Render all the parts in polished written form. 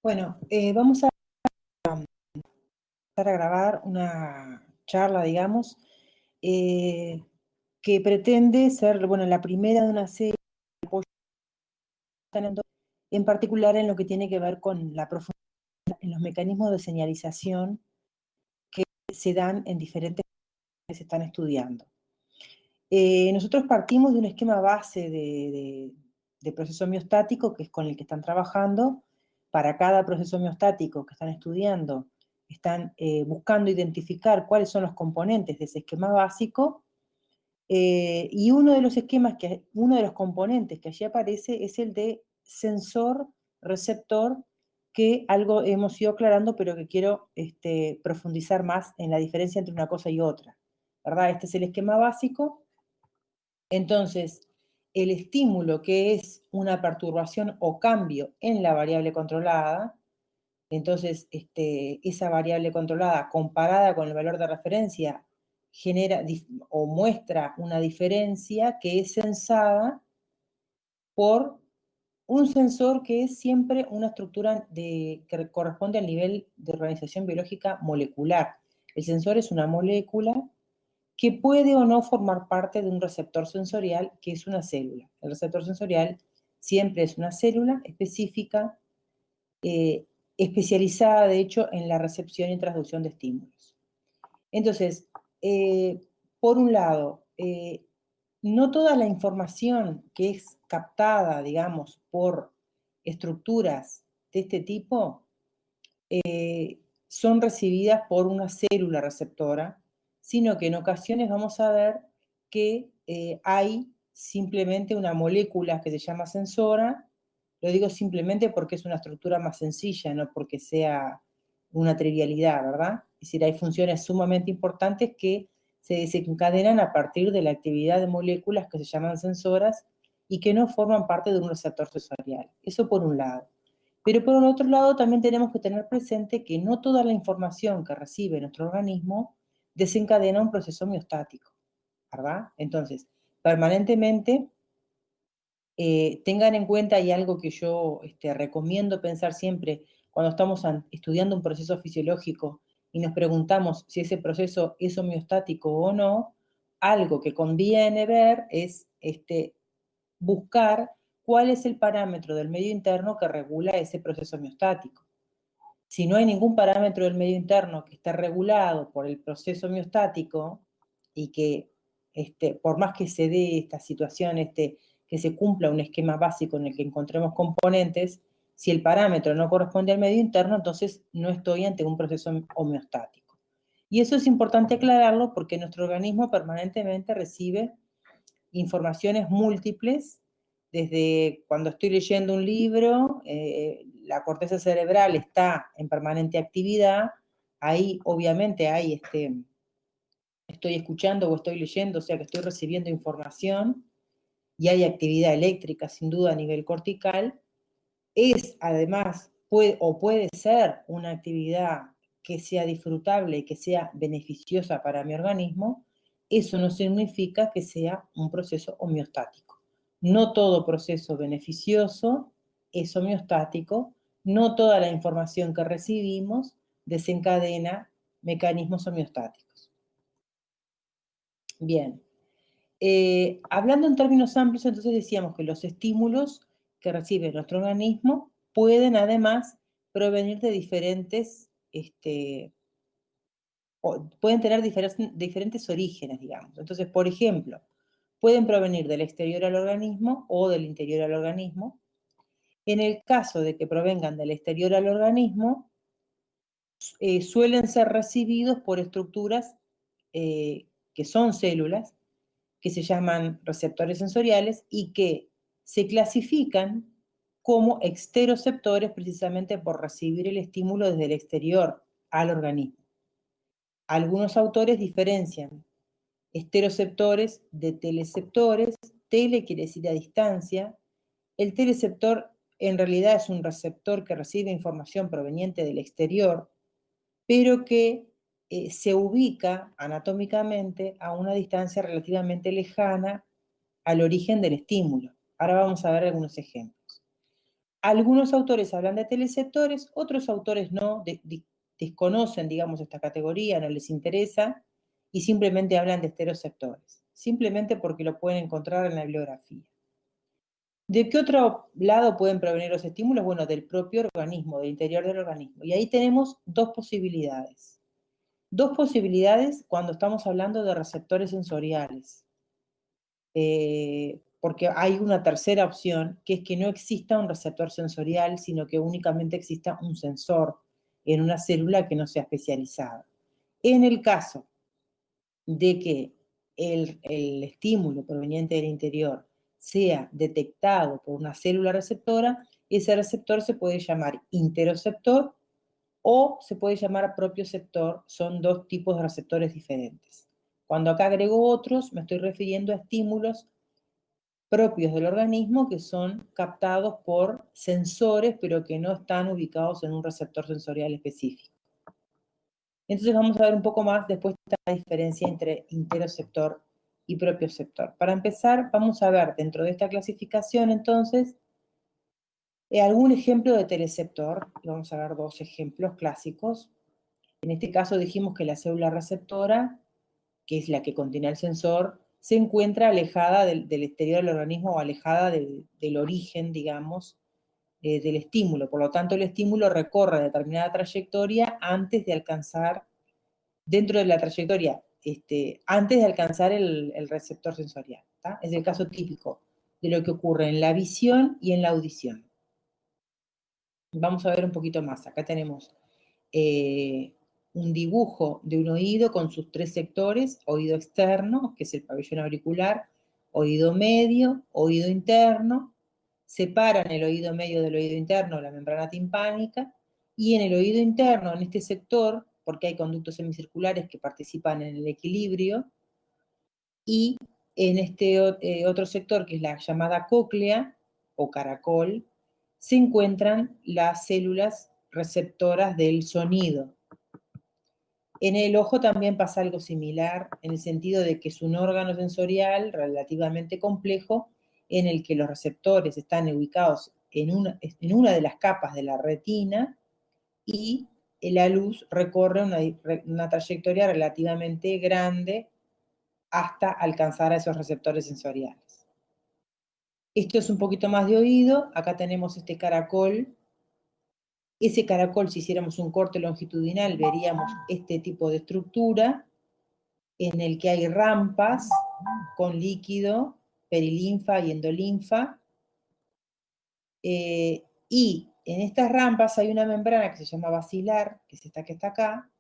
Bueno, vamos a empezar a grabar una charla, digamos, eh, que pretende ser, bueno, la primera de una serie de apoyo en particular en lo que tiene que ver con la profundidad en los mecanismos de señalización que se dan en diferentes que se están estudiando. Nosotros partimos de un esquema base de proceso homeostático, que es con el que están trabajando. Para cada proceso homeostático que están estudiando, están buscando identificar cuáles son los componentes de ese esquema básico, y uno de los componentes que allí aparece es el de sensor-receptor, que algo hemos ido aclarando, pero que quiero profundizar más en la diferencia entre una cosa y otra, ¿verdad? Este es el esquema básico. Entonces, el estímulo, que es una perturbación o cambio en la variable controlada, entonces esa variable controlada comparada con el valor de referencia genera o muestra una diferencia que es sensada por un sensor, que es siempre una estructura que corresponde al nivel de organización biológica molecular. El sensor es una molécula que puede o no formar parte de un receptor sensorial, que es una célula. El receptor sensorial siempre es una célula específica, especializada, de hecho, en la recepción y transducción de estímulos. Entonces, por un lado, no toda la información que es captada, digamos, por estructuras de este tipo son recibidas por una célula receptora, sino que en ocasiones vamos a ver que hay simplemente una molécula que se llama sensora. Lo digo simplemente porque es una estructura más sencilla, no porque sea una trivialidad, ¿verdad? Es decir, hay funciones sumamente importantes que se desencadenan a partir de la actividad de moléculas que se llaman sensoras y que no forman parte de un receptor sensorial. Eso por un lado. Pero por el otro lado también tenemos que tener presente que no toda la información que recibe nuestro organismo desencadena un proceso homeostático, ¿verdad? Entonces, permanentemente tengan en cuenta, y algo que yo recomiendo pensar siempre cuando estamos estudiando un proceso fisiológico y nos preguntamos si ese proceso es homeostático o no, algo que conviene ver es buscar cuál es el parámetro del medio interno que regula ese proceso homeostático. Si no hay ningún parámetro del medio interno que esté regulado por el proceso homeostático, y que por más que se dé esta situación, que se cumpla un esquema básico en el que encontremos componentes, si el parámetro no corresponde al medio interno, entonces no estoy ante un proceso homeostático. Y eso es importante aclararlo porque nuestro organismo permanentemente recibe informaciones múltiples. Desde cuando estoy leyendo un libro, la corteza cerebral está en permanente actividad. Ahí obviamente estoy escuchando o estoy leyendo, o sea que estoy recibiendo información, y hay actividad eléctrica sin duda a nivel cortical. Es además, puede ser una actividad que sea disfrutable y que sea beneficiosa para mi organismo. Eso no significa que sea un proceso homeostático. No todo proceso beneficioso es homeostático, no toda la información que recibimos desencadena mecanismos homeostáticos. Bien, hablando en términos amplios, entonces decíamos que los estímulos que recibe nuestro organismo pueden además provenir de pueden tener diferentes orígenes, digamos. Entonces, por ejemplo, pueden provenir del exterior al organismo o del interior al organismo. En el caso de que provengan del exterior al organismo, suelen ser recibidos por estructuras que son células, que se llaman receptores sensoriales y que se clasifican como exteroceptores precisamente por recibir el estímulo desde el exterior al organismo. Algunos autores diferencian esteroceptores de teleceptores. Tele quiere decir a distancia. El teleceptor en realidad es un receptor que recibe información proveniente del exterior, pero que se ubica anatómicamente a una distancia relativamente lejana al origen del estímulo. Ahora vamos a ver algunos ejemplos. Algunos autores hablan de teleceptores, otros autores no, desconocen, digamos, esta categoría, no les interesa, y simplemente hablan de estereoceptores, simplemente porque lo pueden encontrar en la bibliografía. ¿De qué otro lado pueden provenir los estímulos? Bueno, del propio organismo, del interior del organismo. Y ahí tenemos dos posibilidades. Dos posibilidades cuando estamos hablando de receptores sensoriales. Porque hay una tercera opción, que es que no exista un receptor sensorial, sino que únicamente exista un sensor en una célula que no sea especializada. En el caso de que el estímulo proveniente del interior sea detectado por una célula receptora, ese receptor se puede llamar interoceptor o se puede llamar propioceptor. Son dos tipos de receptores diferentes. Cuando acá agrego otros, me estoy refiriendo a estímulos propios del organismo que son captados por sensores, pero que no están ubicados en un receptor sensorial específico. Entonces vamos a ver un poco más después la diferencia entre interoceptor y propioceptor. Para empezar, vamos a ver dentro de esta clasificación, entonces, algún ejemplo de teleceptor. Vamos a ver dos ejemplos clásicos. En este caso dijimos que la célula receptora, que es la que contiene el sensor, se encuentra alejada del exterior del organismo o alejada del origen, digamos, del estímulo. Por lo tanto, el estímulo recorre determinada trayectoria antes de alcanzar, dentro de la trayectoria, antes de alcanzar el receptor sensorial. ¿tá? Es el caso típico de lo que ocurre en la visión y en la audición. Vamos a ver un poquito más. Acá tenemos un dibujo de un oído con sus tres sectores: oído externo, que es el pabellón auricular, oído medio, oído interno. Separan el oído medio del oído interno la membrana timpánica, y en el oído interno, en este sector, porque hay conductos semicirculares que participan en el equilibrio, y en este otro sector, que es la llamada cóclea o caracol, se encuentran las células receptoras del sonido. En el ojo también pasa algo similar, en el sentido de que es un órgano sensorial relativamente complejo, en el que los receptores están ubicados en una de las capas de la retina, y la luz recorre una trayectoria relativamente grande hasta alcanzar a esos receptores sensoriales. Esto es un poquito más de oído. Acá tenemos este caracol. Ese caracol, si hiciéramos un corte longitudinal, veríamos este tipo de estructura en el que hay rampas con líquido, perilinfa y endolinfa, y en estas rampas hay una membrana que se llama basilar, que es esta que está acá,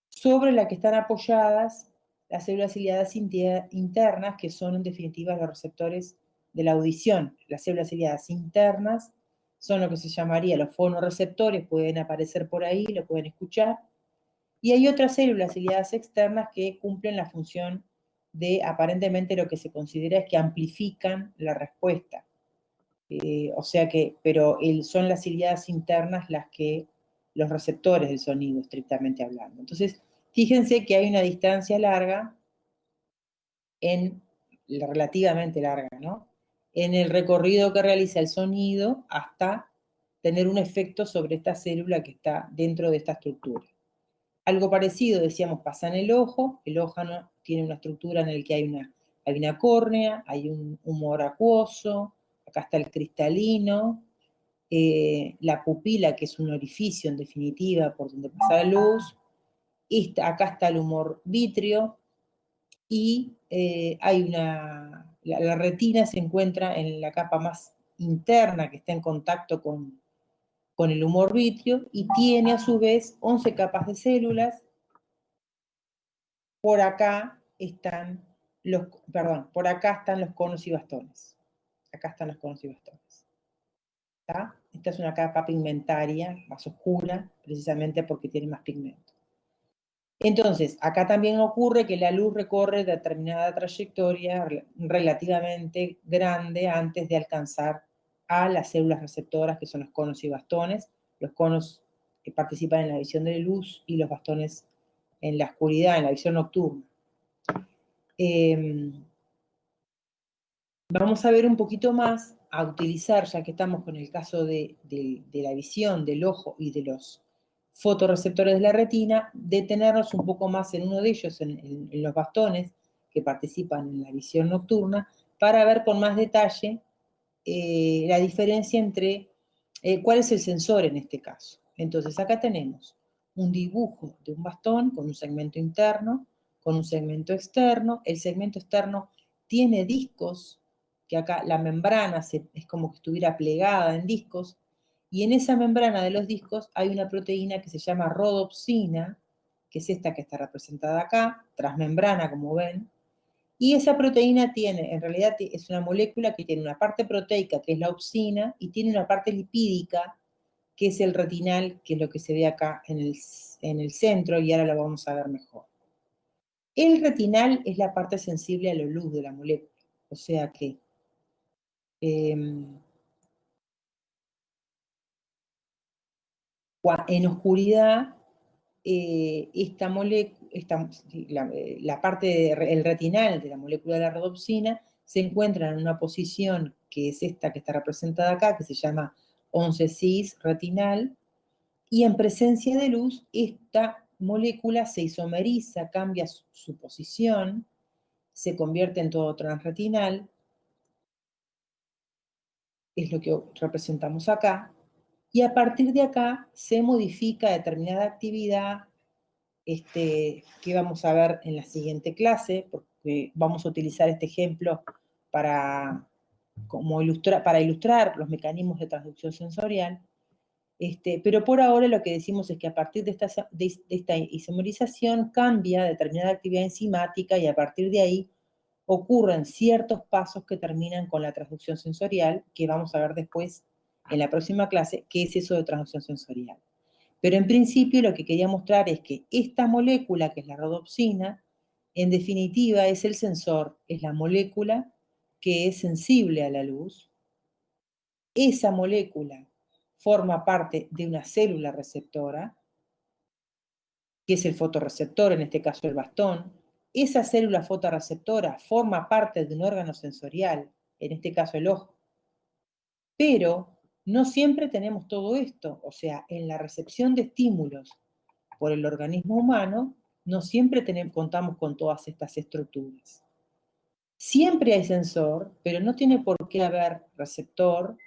sobre la que están apoyadas las células ciliadas internas, que son en definitiva los receptores de la audición. Las células ciliadas internas son lo que se llamaría los fonorreceptores, pueden aparecer por ahí, lo pueden escuchar. Y hay otras células ciliadas externas que cumplen la función de, aparentemente, lo que se considera es que amplifican la respuesta. O sea que, pero son las ciliadas internas las que, los receptores del sonido, estrictamente hablando. Entonces, fíjense que hay una distancia larga, relativamente larga, ¿no? En el recorrido que realiza el sonido hasta tener un efecto sobre esta célula que está dentro de esta estructura. Algo parecido, decíamos, pasa en el ojo. El ojo tiene una estructura en la que hay una córnea, hay un humor acuoso, acá está el cristalino, la pupila, que es un orificio en definitiva por donde pasa la luz, acá está el humor vítreo, y la retina se encuentra en la capa más interna que está en contacto con el humor vítreo, y tiene a su vez 11 capas de células. Por acá están por acá están los conos y bastones. Acá están los conos y bastones. ¿Está? Esta es una capa pigmentaria más oscura, precisamente porque tiene más pigmento. Entonces, acá también ocurre que la luz recorre determinada trayectoria relativamente grande antes de alcanzar a las células receptoras, que son los conos y bastones. Los conos participan en la visión de la luz y los bastones en la oscuridad, en la visión nocturna. Vamos a ver un poquito más a utilizar, ya que estamos con el caso de la visión, del ojo y de los fotorreceptores de la retina, detenernos un poco más en uno de ellos, en los bastones que participan en la visión nocturna, para ver con más detalle la diferencia entre cuál es el sensor en este caso. Entonces, acá tenemos un dibujo de un bastón con un segmento interno, con un segmento externo. El segmento externo tiene discos, que acá la membrana es como que estuviera plegada en discos, y en esa membrana de los discos hay una proteína que se llama rodopsina, que es esta que está representada acá, transmembrana, como ven, y esa proteína tiene, en realidad es una molécula que tiene una parte proteica, que es la opsina, y tiene una parte lipídica, que es el retinal, que es lo que se ve acá en el centro, y ahora lo vamos a ver mejor. El retinal es la parte sensible a la luz de la molécula, o sea que en oscuridad, esta molécula, la parte del retinal de la molécula de la rodopsina se encuentra en una posición que es esta que está representada acá, que se llama 11-cis retinal, y en presencia de luz, esta molécula se isomeriza, cambia su posición, se convierte en todo transretinal, es lo que representamos acá, y a partir de acá se modifica determinada actividad que vamos a ver en la siguiente clase, porque vamos a utilizar este ejemplo para ilustrar los mecanismos de transducción sensorial. Pero por ahora lo que decimos es que a partir de esta isomerización cambia determinada actividad enzimática y a partir de ahí ocurren ciertos pasos que terminan con la transducción sensorial, que vamos a ver después en la próxima clase, qué es eso de transducción sensorial. Pero en principio lo que quería mostrar es que esta molécula, que es la rodopsina, en definitiva es el sensor, es la molécula que es sensible a la luz. Esa molécula forma parte de una célula receptora, que es el fotorreceptor, en este caso el bastón. Esa célula fotorreceptora forma parte de un órgano sensorial, en este caso el ojo. Pero no siempre tenemos todo esto, o sea, en la recepción de estímulos por el organismo humano, no siempre contamos con todas estas estructuras. Siempre hay sensor, pero no tiene por qué haber receptor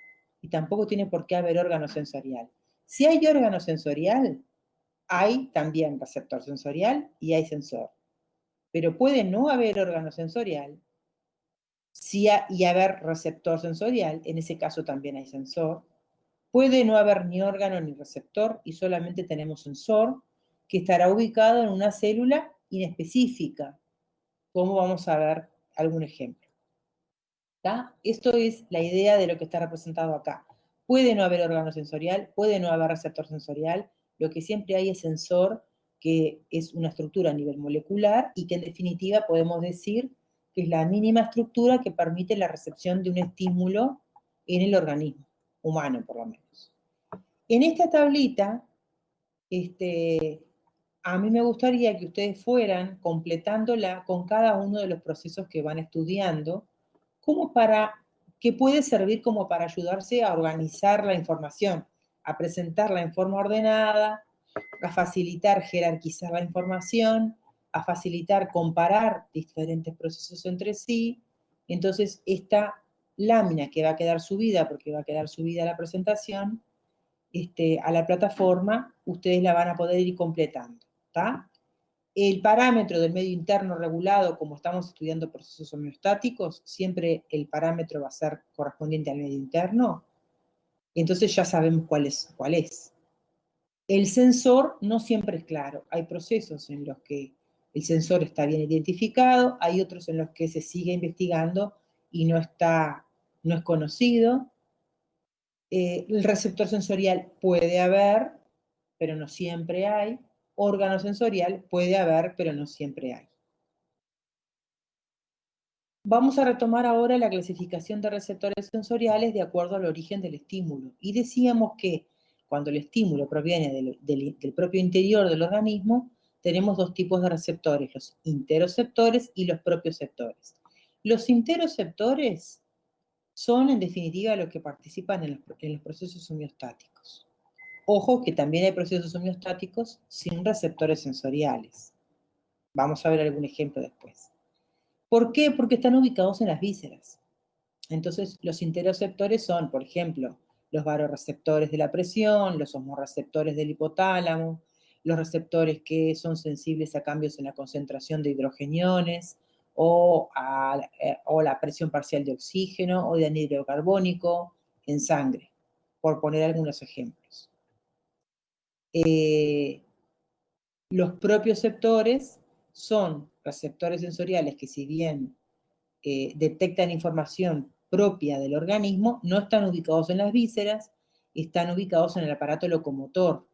y tampoco tiene por qué haber órgano sensorial. Si hay órgano sensorial, hay también receptor sensorial y hay sensor. Pero puede no haber órgano sensorial y haber receptor sensorial, en ese caso también hay sensor. Puede no haber ni órgano ni receptor y solamente tenemos sensor, que estará ubicado en una célula inespecífica, como vamos a ver algún ejemplo. ¿Tá? Esto es la idea de lo que está representado acá. Puede no haber órgano sensorial, puede no haber receptor sensorial, lo que siempre hay es sensor, que es una estructura a nivel molecular y que en definitiva podemos decir que es la mínima estructura que permite la recepción de un estímulo en el organismo humano, por lo menos. En esta tablita, a mí me gustaría que ustedes fueran completándola con cada uno de los procesos que van estudiando, como que puede servir como para ayudarse a organizar la información, a presentarla en forma ordenada, a facilitar jerarquizar la información, a facilitar comparar diferentes procesos entre sí. Entonces, esta lámina que va a quedar subida, porque va a quedar subida la presentación, a la plataforma, ustedes la van a poder ir completando, ¿está? El parámetro del medio interno regulado, como estamos estudiando procesos homeostáticos, siempre el parámetro va a ser correspondiente al medio interno, entonces ya sabemos cuál es. El sensor no siempre es claro. Hay procesos en los que el sensor está bien identificado, hay otros en los que se sigue investigando y no es conocido. El receptor sensorial puede haber, pero no siempre hay. Órgano sensorial puede haber, pero no siempre hay. Vamos a retomar ahora la clasificación de receptores sensoriales de acuerdo al origen del estímulo. Y decíamos que cuando el estímulo proviene del propio interior del organismo, tenemos dos tipos de receptores, los interoceptores y los propioceptores. Los interoceptores Son, en definitiva, los que participan en los procesos homeostáticos. Ojo que también hay procesos homeostáticos sin receptores sensoriales. Vamos a ver algún ejemplo después. ¿Por qué? Porque están ubicados en las vísceras. Entonces, los interoceptores son, por ejemplo, los varoreceptores de la presión, los osmorreceptores del hipotálamo, los receptores que son sensibles a cambios en la concentración de hidrogeniones o la presión parcial de oxígeno o de anhídrido carbónico en sangre, por poner algunos ejemplos. Los propioceptores son receptores sensoriales que, si bien detectan información propia del organismo, no están ubicados en las vísceras, están ubicados en el aparato locomotor,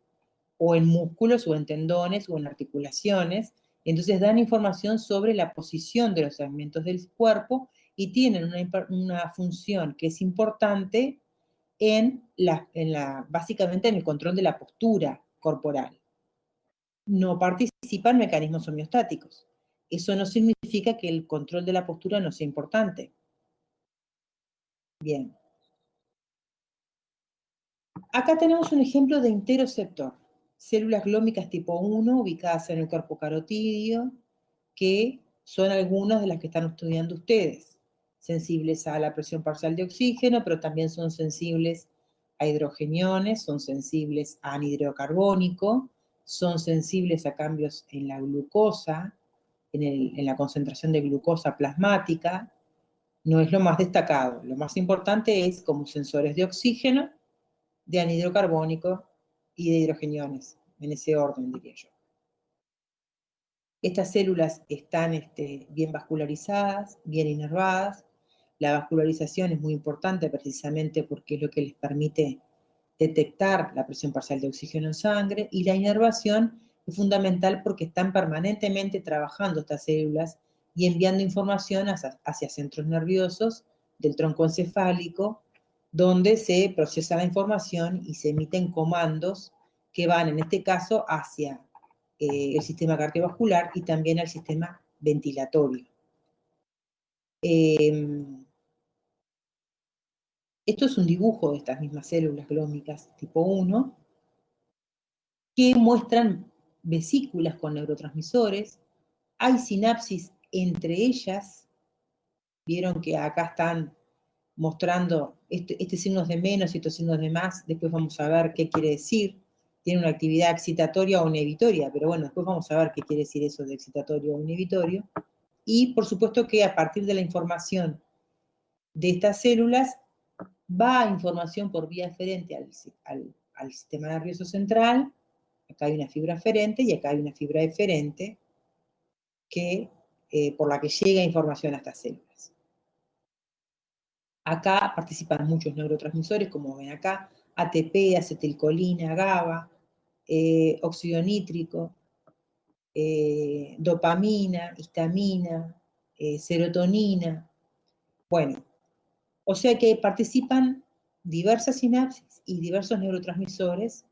o en músculos, o en tendones, o en articulaciones. Entonces dan información sobre la posición de los segmentos del cuerpo y tienen una función que es importante básicamente en el control de la postura corporal. No participan mecanismos homeostáticos. Eso no significa que el control de la postura no sea importante. Bien. Acá tenemos un ejemplo de interoceptor. Células glómicas tipo 1 ubicadas en el cuerpo carotídeo, que son algunas de las que están estudiando ustedes. Sensibles a la presión parcial de oxígeno, pero también son sensibles a hidrogeniones, son sensibles a anhídrido carbónico, son sensibles a cambios en la glucosa, en la concentración de glucosa plasmática. No es lo más destacado. Lo más importante es como sensores de oxígeno, de anhídrido carbónico y de hidrogeniones, en ese orden diría yo. Estas células están bien vascularizadas, bien inervadas. La vascularización es muy importante precisamente porque es lo que les permite detectar la presión parcial de oxígeno en sangre, y la inervación es fundamental porque están permanentemente trabajando estas células y enviando información hacia centros nerviosos del tronco encefálico, donde se procesa la información y se emiten comandos que van, en este caso, hacia el sistema cardiovascular y también al sistema ventilatorio. Esto es un dibujo de estas mismas células glómicas tipo 1 que muestran vesículas con neurotransmisores. Hay sinapsis entre ellas. Vieron que acá están mostrando estos signos de menos y estos signos de más. Después vamos a ver qué quiere decir. Tiene una actividad excitatoria o inhibitoria, pero bueno, después vamos a ver qué quiere decir eso de excitatorio o inhibitorio. Y por supuesto que a partir de la información de estas células va información por vía aferente al sistema nervioso central. Acá hay una fibra aferente y acá hay una fibra eferente por la que llega información a estas células. Acá participan muchos neurotransmisores, como ven acá, ATP, acetilcolina, GABA, óxido nítrico, dopamina, histamina, serotonina. Bueno, o sea que participan diversas sinapsis y diversos neurotransmisores,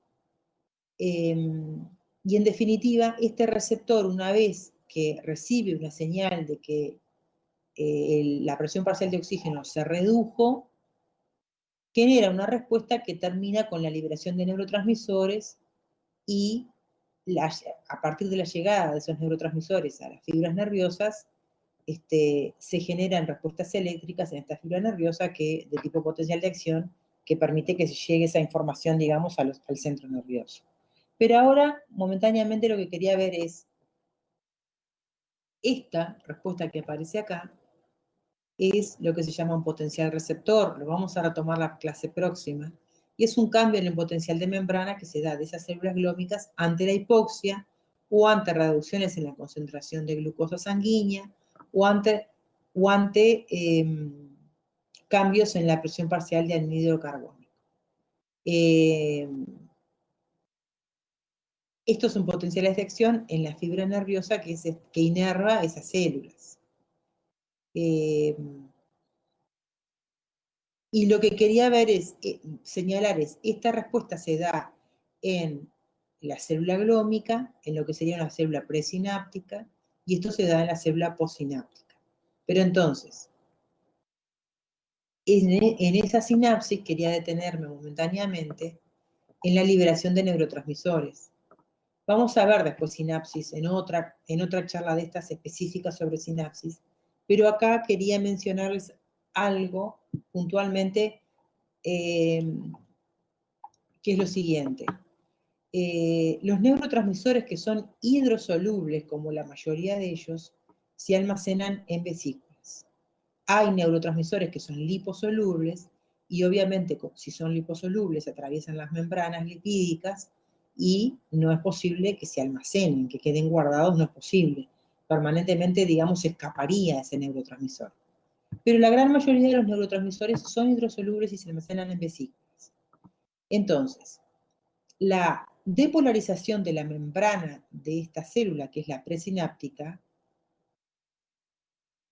y en definitiva, este receptor, una vez que recibe una señal de que la presión parcial de oxígeno se redujo, genera una respuesta que termina con la liberación de neurotransmisores y a partir de la llegada de esos neurotransmisores a las fibras nerviosas, se generan respuestas eléctricas en esta fibra nerviosa de tipo potencial de acción, que permite que se llegue esa información, digamos, al centro nervioso. Pero ahora, momentáneamente, lo que quería ver es esta respuesta que aparece acá, es lo que se llama un potencial receptor. Lo vamos a retomar la clase próxima. Y es un cambio en el potencial de membrana que se da de esas células glómicas ante la hipoxia o ante reducciones en la concentración de glucosa sanguínea o ante cambios en la presión parcial de anhídrido carbónico. Estos son potenciales de acción en la fibra nerviosa que inerva esas células. Y lo que quería ver señalar esta respuesta se da en la célula glómica, en lo que sería una célula presináptica, y esto se da en la célula postsináptica. Pero entonces, En esa sinapsis quería detenerme momentáneamente en la liberación de neurotransmisores. Vamos a ver después sinapsis en otra charla de estas específicas sobre sinapsis, pero acá quería mencionarles algo puntualmente, que es lo siguiente. Los neurotransmisores que son hidrosolubles, como la mayoría de ellos, se almacenan en vesículas. Hay neurotransmisores que son liposolubles y obviamente si son liposolubles atraviesan las membranas lipídicas y no es posible que se almacenen, que queden guardados, no es posible. Permanentemente, digamos, escaparía ese neurotransmisor. Pero la gran mayoría de los neurotransmisores son hidrosolubles y se almacenan en vesículas. Entonces, la depolarización de la membrana de esta célula, que es la presináptica,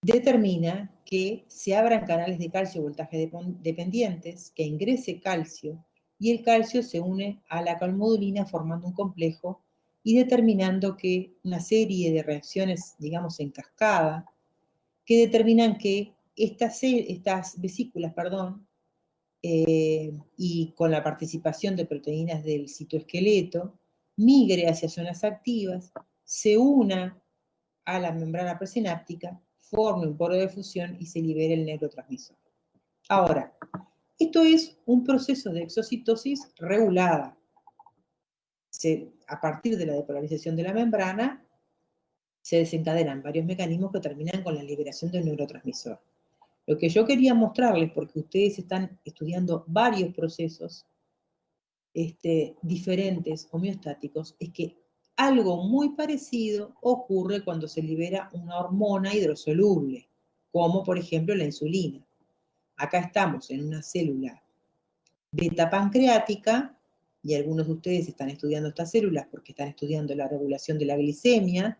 determina que se abran canales de calcio voltaje dependientes, que ingrese calcio, y el calcio se une a la calmodulina formando un complejo y determinando que una serie de reacciones, digamos, en cascada, que determinan que estas vesículas, y con la participación de proteínas del citoesqueleto, migre hacia zonas activas, se una a la membrana presináptica, forme un poro de fusión y se libere el neurotransmisor. Ahora, esto es un proceso de exocitosis regulada. A partir de la depolarización de la membrana, se desencadenan varios mecanismos que terminan con la liberación del neurotransmisor. Lo que yo quería mostrarles, porque ustedes están estudiando varios procesos diferentes homeostáticos, es que algo muy parecido ocurre cuando se libera una hormona hidrosoluble, como por ejemplo la insulina. Acá estamos en una célula beta pancreática, y algunos de ustedes están estudiando estas células porque están estudiando la regulación de la glicemia,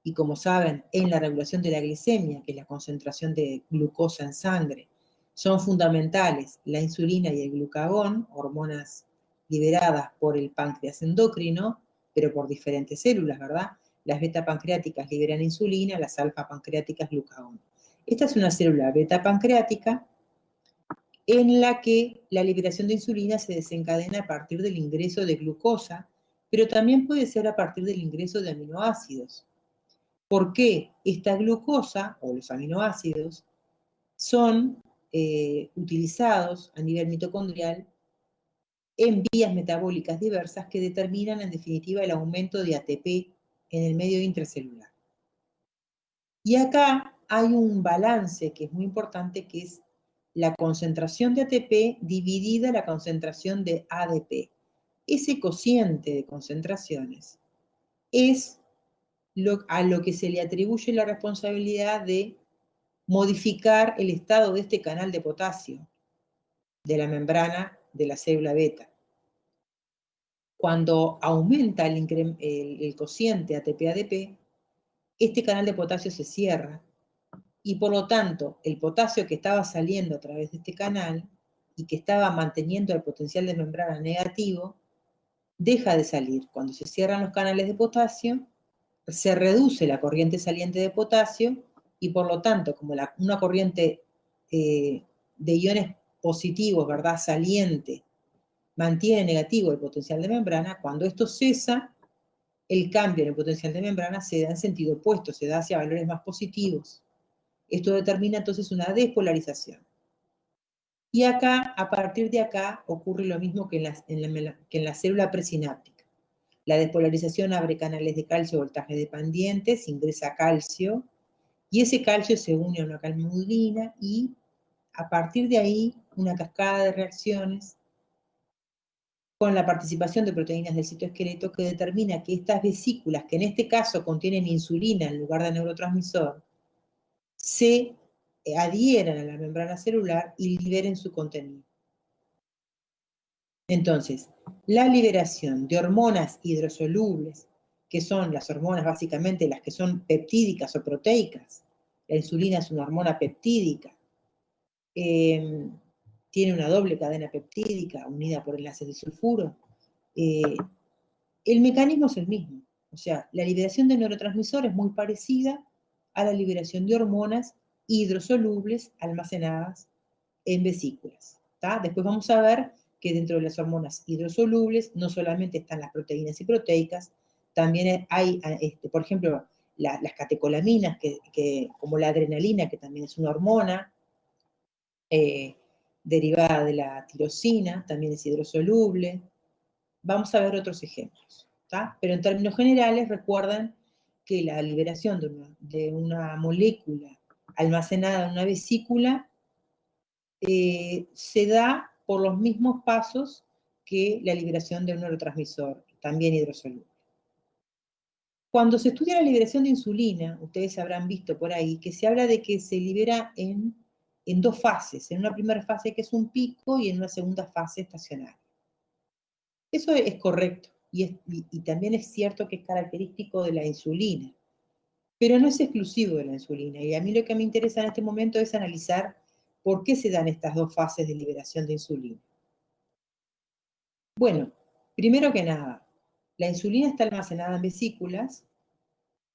y como saben, en la regulación de la glicemia, que es la concentración de glucosa en sangre, son fundamentales la insulina y el glucagón, hormonas liberadas por el páncreas endocrino, pero por diferentes células, ¿verdad? Las beta pancreáticas liberan insulina, las alfa pancreáticas glucagón. Esta es una célula beta pancreática en la que la liberación de insulina se desencadena a partir del ingreso de glucosa, pero también puede ser a partir del ingreso de aminoácidos. ¿Por qué? Esta glucosa o los aminoácidos son utilizados a nivel mitocondrial en vías metabólicas diversas que determinan en definitiva el aumento de ATP en el medio intracelular. Y acá hay un balance que es muy importante, que es la concentración de ATP dividida la concentración de ADP. Ese cociente de concentraciones es a lo que se le atribuye la responsabilidad de modificar el estado de este canal de potasio de la membrana de la célula beta. Cuando aumenta el cociente ATP-ADP, este canal de potasio se cierra y por lo tanto el potasio que estaba saliendo a través de este canal y que estaba manteniendo el potencial de membrana negativo, deja de salir. Cuando se cierran los canales de potasio, se reduce la corriente saliente de potasio y por lo tanto, como una corriente de iones positivos, ¿verdad?, saliente, mantiene negativo el potencial de membrana, cuando esto cesa, el cambio en el potencial de membrana se da en sentido opuesto, se da hacia valores más positivos. Esto determina entonces una despolarización. Y acá, a partir de acá, ocurre lo mismo que en la célula presináptica. La despolarización abre canales de calcio voltaje dependientes, ingresa calcio, y ese calcio se une a una calmodulina y a partir de ahí una cascada de reacciones con la participación de proteínas del citoesqueleto que determina que estas vesículas, que en este caso contienen insulina en lugar de neurotransmisor, se adhieran a la membrana celular y liberen su contenido. Entonces, la liberación de hormonas hidrosolubles, que son las hormonas básicamente las que son peptídicas o proteicas, la insulina es una hormona peptídica, tiene una doble cadena peptídica unida por enlaces de sulfuro, el mecanismo es el mismo. O sea, la liberación de neurotransmisores es muy parecida a la liberación de hormonas hidrosolubles almacenadas en vesículas. ¿Tá? Después vamos a ver que dentro de las hormonas hidrosolubles no solamente están las proteínas y proteicas, también hay, por ejemplo, las catecolaminas, como la adrenalina, que también es una hormona derivada de la tirosina, también es hidrosoluble. Vamos a ver otros ejemplos. ¿Tá? Pero en términos generales, recuerden que la liberación de una molécula almacenada en una vesícula se da por los mismos pasos que la liberación de un neurotransmisor, también hidrosoluble. Cuando se estudia la liberación de insulina, ustedes habrán visto por ahí que se habla de que se libera en dos fases, en una primera fase que es un pico y en una segunda fase estacionaria. Eso es correcto y también es cierto que es característico de la insulina, pero no es exclusivo de la insulina. Y a mí lo que me interesa en este momento es analizar por qué se dan estas dos fases de liberación de insulina. Bueno, primero que nada, la insulina está almacenada en vesículas,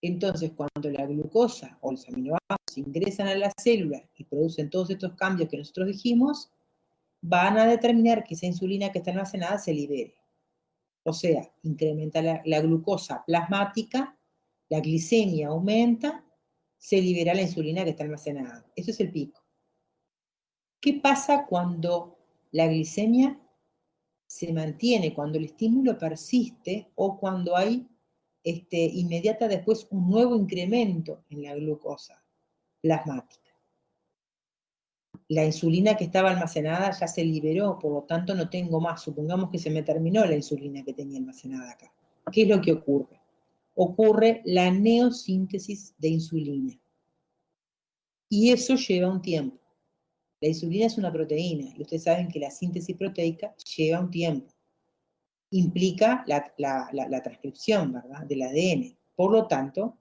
entonces cuando la glucosa o los aminoácidos ingresan a la célula y producen todos estos cambios que nosotros dijimos, van a determinar que esa insulina que está almacenada se libere. O sea, incrementa la glucosa plasmática, la glicemia aumenta, se libera la insulina que está almacenada. Eso es el pico. ¿Qué pasa cuando la glicemia se mantiene, cuando el estímulo persiste o cuando hay inmediata después un nuevo incremento en la glucosa plasmática? La insulina que estaba almacenada ya se liberó, por lo tanto no tengo más. Supongamos que se me terminó la insulina que tenía almacenada acá. ¿Qué es lo que ocurre? Ocurre la neosíntesis de insulina. Y eso lleva un tiempo. La insulina es una proteína y ustedes saben que la síntesis proteica lleva un tiempo. Implica la transcripción, ¿verdad?, del ADN. Por lo tanto,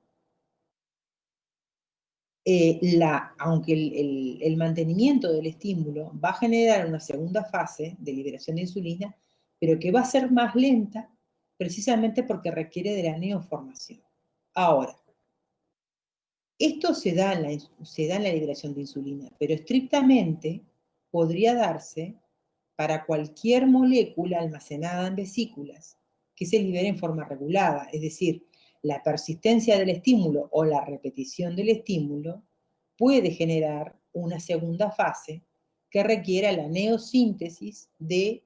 aunque el mantenimiento del estímulo va a generar una segunda fase de liberación de insulina, pero que va a ser más lenta precisamente porque requiere de la neoformación. Ahora, esto se da en la liberación de insulina, pero estrictamente podría darse para cualquier molécula almacenada en vesículas que se libere en forma regulada, es decir, la persistencia del estímulo o la repetición del estímulo puede generar una segunda fase que requiera la neosíntesis de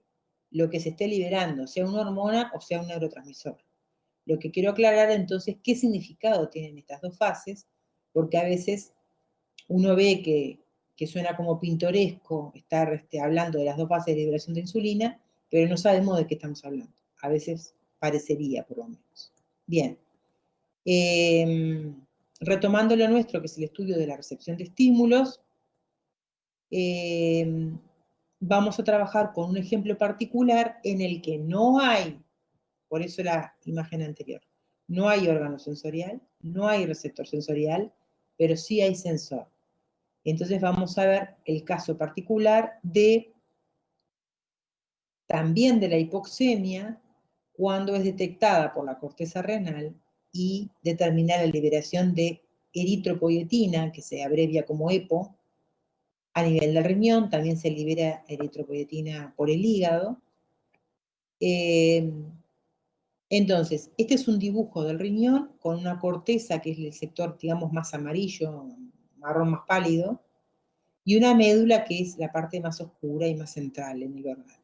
lo que se esté liberando, sea una hormona o sea un neurotransmisor. Lo que quiero aclarar entonces, ¿qué significado tienen estas dos fases? Porque a veces uno ve que suena como pintoresco estar hablando de las dos fases de liberación de insulina, pero no sabemos de qué estamos hablando. A veces parecería, por lo menos. Bien. Retomando lo nuestro, que es el estudio de la recepción de estímulos, vamos a trabajar con un ejemplo particular en el que no hay, por eso la imagen anterior, no hay órgano sensorial, no hay receptor sensorial, pero sí hay sensor. Entonces vamos a ver el caso particular también de la hipoxemia, cuando es detectada por la corteza renal y determina la liberación de eritropoyetina, que se abrevia como EPO, a nivel del riñón. También se libera eritropoyetina por el hígado. Entonces, este es un dibujo del riñón con una corteza que es el sector, digamos, más amarillo, marrón más pálido, y una médula que es la parte más oscura y más central en el órgano.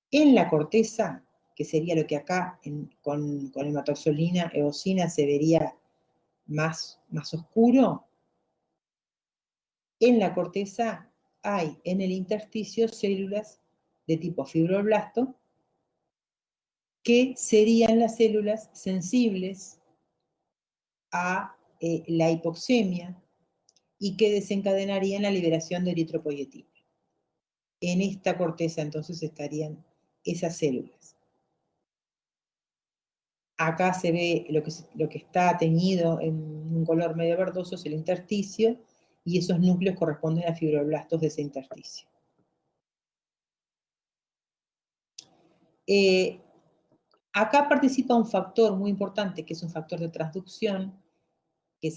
En la corteza, que sería lo que acá con hematoxolina, eosina se vería más oscuro, en la corteza hay en el intersticio células de tipo fibroblasto, que serían las células sensibles a la hipoxemia y que desencadenarían la liberación de eritropoyetina. En esta corteza entonces estarían esas células. Acá se ve lo que está teñido en un color medio verdoso, es el intersticio, y esos núcleos corresponden a fibroblastos de ese intersticio. Acá participa un factor muy importante, que es un factor de transducción, que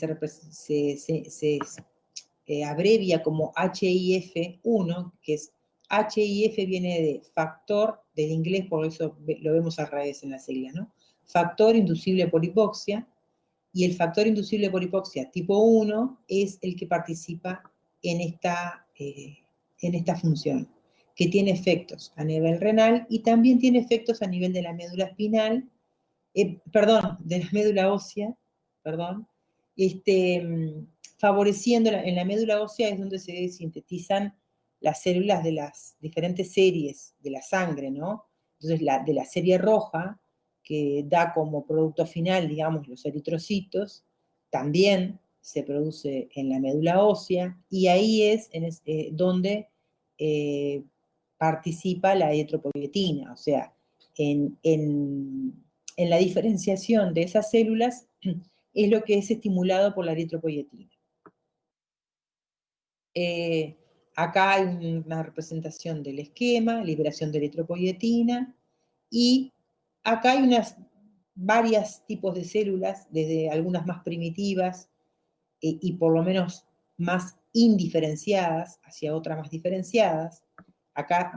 abrevia como HIF1, que es HIF viene de factor, del inglés, por eso lo vemos al revés en las siglas, ¿no? Factor inducible por hipoxia, y el factor inducible por hipoxia tipo 1 es el que participa en esta función, que tiene efectos a nivel renal y también tiene efectos a nivel de la médula espinal, perdón, de la médula ósea, perdón, favoreciendo en la médula ósea es donde se sintetizan las células de las diferentes series de la sangre, ¿no? Entonces, de la serie roja, que da como producto final, digamos, los eritrocitos, también se produce en la médula ósea, y ahí es donde participa la eritropoyetina, o sea, en la diferenciación de esas células es lo que es estimulado por la eritropoyetina. Acá hay una representación del esquema, liberación de eritropoyetina, y acá hay varios tipos de células, desde algunas más primitivas y por lo menos más indiferenciadas hacia otras más diferenciadas. Acá,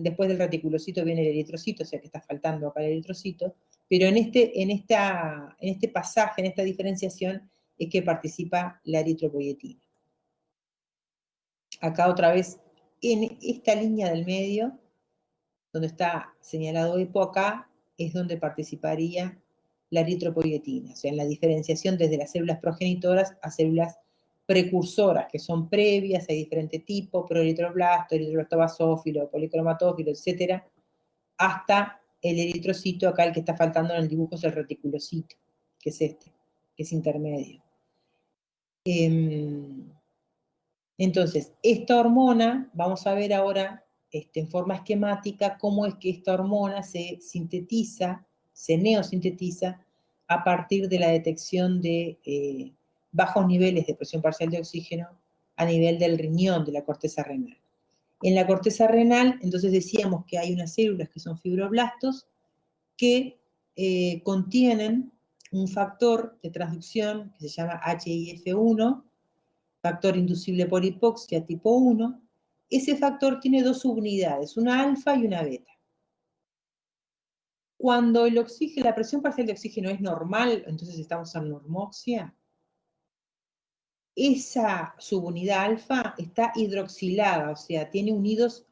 después del reticulocito viene el eritrocito, o sea que está faltando acá el eritrocito, pero en este pasaje, en esta diferenciación, es que participa la eritropoyetina. Acá otra vez, en esta línea del medio, donde está señalado EPO, acá es donde participaría la eritropoyetina, o sea, en la diferenciación desde las células progenitoras a células precursoras, que son previas, hay diferentes tipos, proeritroblasto, eritroblasto basófilo, policromatófilo, etcétera, hasta el eritrocito, acá el que está faltando en el dibujo es el reticulocito, que es este, que es intermedio. Entonces, esta hormona, vamos a ver ahora en forma esquemática cómo es que esta hormona se sintetiza, se neosintetiza a partir de la detección de bajos niveles de presión parcial de oxígeno a nivel del riñón, de la corteza renal. En la corteza renal, entonces decíamos que hay unas células que son fibroblastos que contienen un factor de transducción que se llama HIF1, factor inducible por hipoxia tipo 1, ese factor tiene dos subunidades, una alfa y una beta. Cuando el oxígeno, la presión parcial de oxígeno es normal, entonces estamos en normoxia, esa subunidad alfa está hidroxilada, o sea, tiene unidos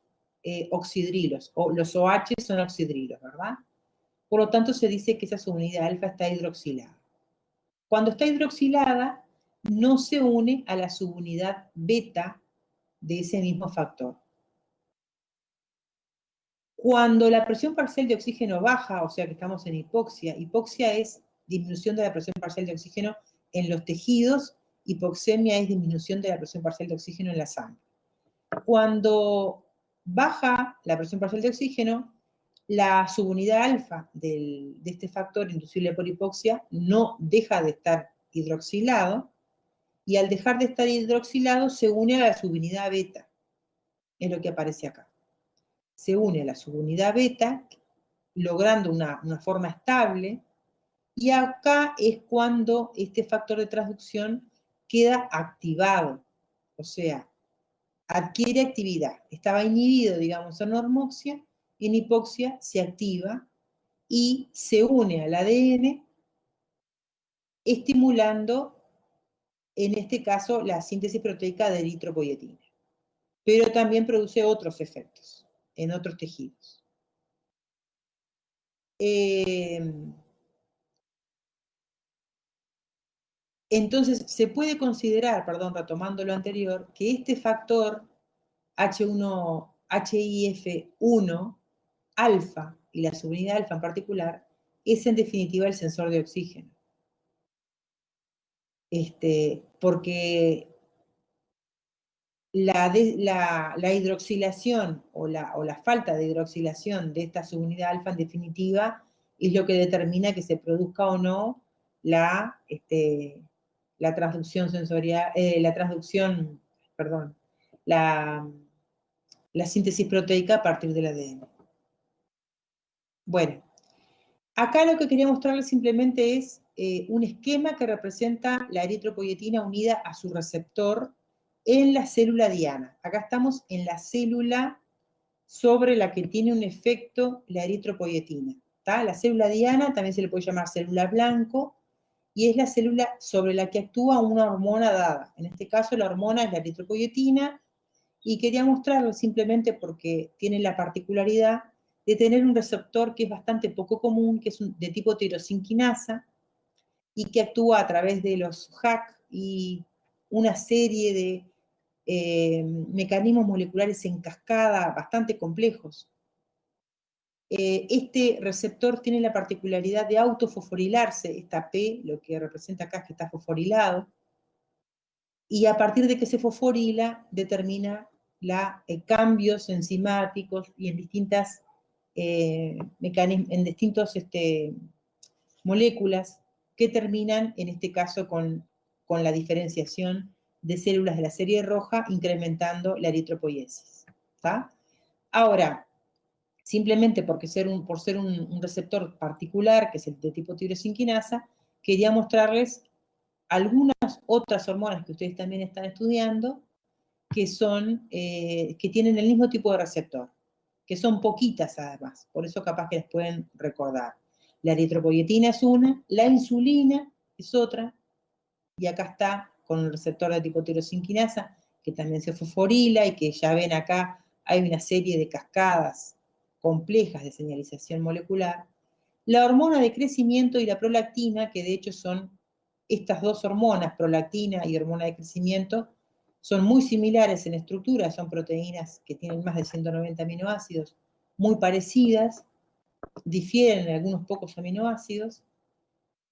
oxidrilos, o los OH son oxidrilos, ¿verdad? Por lo tanto, se dice que esa subunidad alfa está hidroxilada. Cuando está hidroxilada, no se une a la subunidad beta de ese mismo factor. Cuando la presión parcial de oxígeno baja, o sea que estamos en hipoxia, hipoxia es disminución de la presión parcial de oxígeno en los tejidos, hipoxemia es disminución de la presión parcial de oxígeno en la sangre. Cuando baja la presión parcial de oxígeno, la subunidad alfa de este factor inducible por hipoxia no deja de estar hidroxilado, y al dejar de estar hidroxilado se une a la subunidad beta, es lo que aparece acá. Se une a la subunidad beta, logrando una forma estable, y acá es cuando este factor de transducción queda activado, o sea, adquiere actividad. Estaba inhibido, digamos, en normoxia, en hipoxia se activa y se une al ADN, estimulando, en este caso, la síntesis proteica de eritropoyetina. Pero también produce otros efectos en otros tejidos. Entonces, se puede considerar, perdón, retomando lo anterior, que este factor HIF1 alfa, y la subunidad alfa en particular, es en definitiva el sensor de oxígeno. Porque la hidroxilación o la falta de hidroxilación de esta subunidad alfa, en definitiva, es lo que determina que se produzca o no la transducción sensorial, la síntesis proteica a partir del ADN. Bueno, acá lo que quería mostrarles simplemente es un esquema que representa la eritropoyetina unida a su receptor en la célula diana. Acá estamos en la célula sobre la que tiene un efecto la eritropoyetina. ¿Tá? La célula diana también se le puede llamar célula blanco, y es la célula sobre la que actúa una hormona dada. En este caso la hormona es la eritropoyetina, y quería mostrarlo simplemente porque tiene la particularidad de tener un receptor que es bastante poco común, que es de tipo tirosinquinasa, y que actúa a través de los JAK y una serie de mecanismos moleculares en cascada bastante complejos. Este receptor tiene la particularidad de autofosforilarse, esta P, lo que representa acá es que está fosforilado, y a partir de que se fosforila determina cambios enzimáticos y en distintas moléculas que terminan, en este caso, con la diferenciación de células de la serie roja, incrementando la eritropoiesis. ¿Tá? Ahora, simplemente por ser un receptor particular, que es el de tipo tirosinquinasa, quería mostrarles algunas otras hormonas que ustedes también están estudiando, que tienen el mismo tipo de receptor, que son poquitas además, por eso capaz que les pueden recordar. La eritropoyetina es una, la insulina es otra, y acá está con el receptor de tipo tirosinquinasa, que también se fosforila y que ya ven acá hay una serie de cascadas complejas de señalización molecular. La hormona de crecimiento y la prolactina, que de hecho son estas dos hormonas, prolactina y hormona de crecimiento, son muy similares en estructura, son proteínas que tienen más de 190 aminoácidos, muy parecidas, difieren en algunos pocos aminoácidos,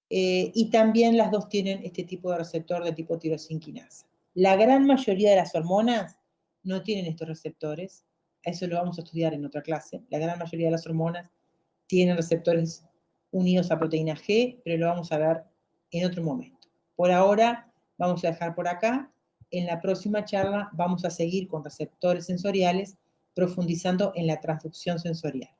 y también las dos tienen este tipo de receptor de tipo tirosinquinasa. La gran mayoría de las hormonas no tienen estos receptores, eso lo vamos a estudiar en otra clase. La gran mayoría de las hormonas tienen receptores unidos a proteína G, pero lo vamos a ver en otro momento. Por ahora vamos a dejar por acá. En la próxima charla vamos a seguir con receptores sensoriales, profundizando en la transducción sensorial.